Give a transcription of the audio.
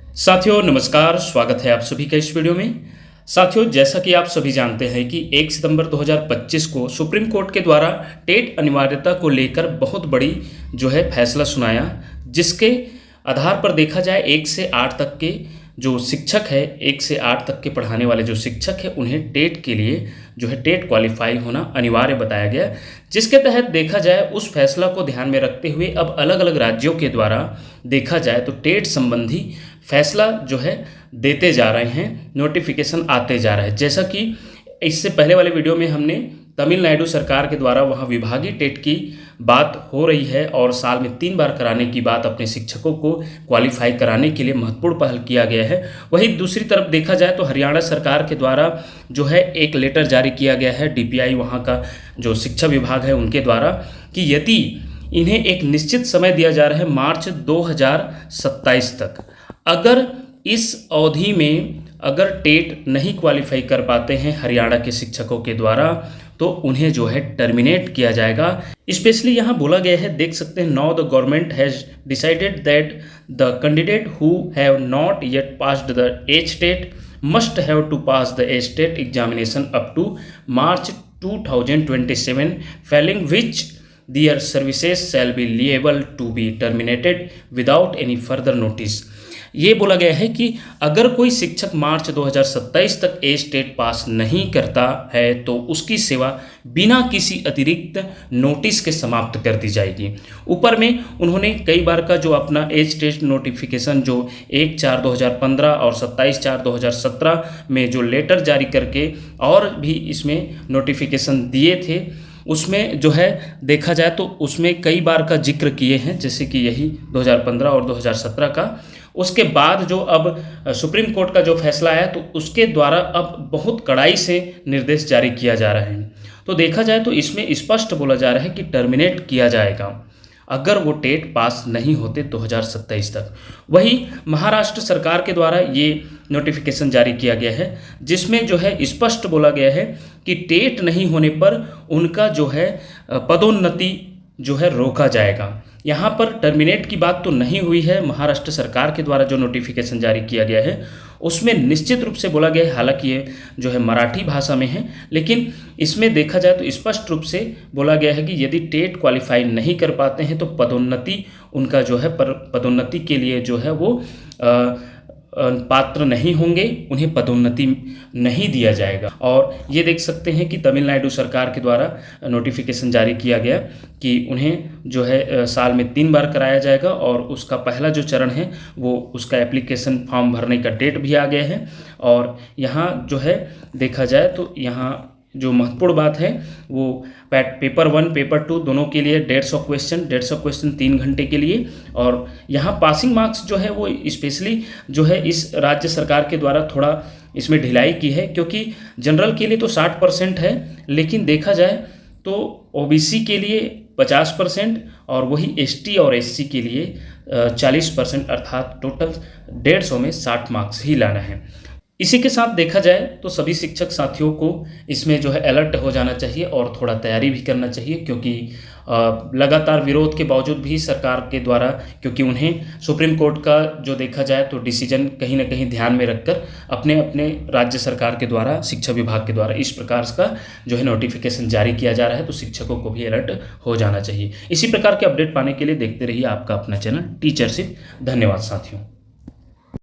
साथियों नमस्कार, स्वागत है आप सभी का इस वीडियो में। साथियों, जैसा कि आप सभी जानते हैं कि 1 सितंबर 2025 को सुप्रीम कोर्ट के द्वारा टेट अनिवार्यता को लेकर बहुत बड़ी फैसला सुनाया, जिसके आधार पर देखा जाए 1 से 8 तक के जो शिक्षक है, 1 से 8 तक के पढ़ाने वाले जो शिक्षक है, उन्हें टेट के लिए टेट क्वालिफाई होना अनिवार्य बताया गया। जिसके तहत देखा जाए उस फैसला को ध्यान में रखते हुए अब अलग अलग राज्यों के द्वारा देखा जाए तो टेट संबंधी फैसला देते जा रहे हैं, नोटिफिकेशन आते जा रहा है। जैसा कि इससे पहले वाले वीडियो में हमने तमिलनाडु सरकार के द्वारा वहाँ विभागीय टेट की बात हो रही है और साल में 3 बार कराने की बात अपने शिक्षकों को क्वालिफाई कराने के लिए महत्वपूर्ण पहल किया गया है। वहीं दूसरी तरफ देखा जाए तो हरियाणा सरकार के द्वारा एक लेटर जारी किया गया है, डीपीआई वहाँ का जो शिक्षा विभाग है उनके द्वारा, कि यदि इन्हें एक निश्चित समय दिया जा रहा है मार्च 2027 तक, अगर इस अवधि में अगर टेट नहीं क्वालिफाई कर पाते हैं हरियाणा के शिक्षकों के द्वारा तो उन्हें टर्मिनेट किया जाएगा। स्पेशली यहाँ बोला गया है, देख सकते हैं, now the government has decided that the candidate who have not yet passed the H TET must have to pass the H TET examination up to March 2027, failing which their services shall be liable to be terminated without any further notice। ये बोला गया है कि अगर कोई शिक्षक मार्च 2027 तक H TET pass नहीं करता है तो उसकी सेवा बिना किसी अतिरिक्त नोटिस के समाप्त कर दी जाएगी। ऊपर में उन्होंने कई बार का अपना एच टेट नोटिफिकेशन 1/4/2015 और 27/4/2017 में लेटर जारी करके और भी इसमें नोटिफिकेशन दिए थे, उसमें देखा जाए तो उसमें कई बार का जिक्र किए हैं, जैसे कि यही 2015 और 2017 का। उसके बाद अब सुप्रीम कोर्ट का फैसला आया तो उसके द्वारा अब बहुत कड़ाई से निर्देश जारी किया जा रहा है। तो देखा जाए तो इसमें स्पष्ट बोला जा रहा है कि टर्मिनेट किया जाएगा अगर वो टेट पास नहीं होते 2027 तक। वही महाराष्ट्र सरकार के द्वारा ये नोटिफिकेशन जारी किया गया है, जिसमें स्पष्ट बोला गया है कि टेट नहीं होने पर उनका पदोन्नति रोका जाएगा। यहाँ पर टर्मिनेट की बात तो नहीं हुई है। महाराष्ट्र सरकार के द्वारा जो नोटिफिकेशन जारी किया गया है उसमें निश्चित रूप से बोला गया है, हालांकि ये मराठी भाषा में है, लेकिन इसमें देखा जाए तो स्पष्ट रूप से बोला गया है कि यदि टेट क्वालिफाई नहीं कर पाते हैं तो पदोन्नति उनका पदोन्नति के लिए वो पात्र नहीं होंगे, उन्हें पदोन्नति नहीं दिया जाएगा। और ये देख सकते हैं कि तमिलनाडु सरकार के द्वारा नोटिफिकेशन जारी किया गया कि उन्हें साल में 3 बार कराया जाएगा और उसका पहला चरण है वो उसका एप्लीकेशन फॉर्म भरने का डेट भी आ गया है। और यहाँ देखा जाए तो यहाँ महत्वपूर्ण बात है वो पेपर 1 पेपर 2 दोनों के लिए 150 क्वेश्चन 3 घंटे के लिए। और यहाँ पासिंग मार्क्स वो स्पेशली इस राज्य सरकार के द्वारा थोड़ा इसमें ढिलाई की है, क्योंकि जनरल के लिए तो 60% है, लेकिन देखा जाए तो ओबीसी के लिए 50% और वही एसटी और एससी के लिए 40%, अर्थात टोटल 150 में 60 मार्क्स ही लाना है। इसी के साथ देखा जाए तो सभी शिक्षक साथियों को इसमें अलर्ट हो जाना चाहिए और थोड़ा तैयारी भी करना चाहिए, क्योंकि लगातार विरोध के बावजूद भी सरकार के द्वारा, क्योंकि उन्हें सुप्रीम कोर्ट का देखा जाए तो डिसीजन कहीं ना कहीं ध्यान में रखकर अपने अपने राज्य सरकार के द्वारा, शिक्षा विभाग के द्वारा इस प्रकार का नोटिफिकेशन जारी किया जा रहा है, तो शिक्षकों को भी अलर्ट हो जाना चाहिए। इसी प्रकार के अपडेट पाने के लिए देखते रहिए आपका अपना चैनल टीचरशिप। धन्यवाद साथियों।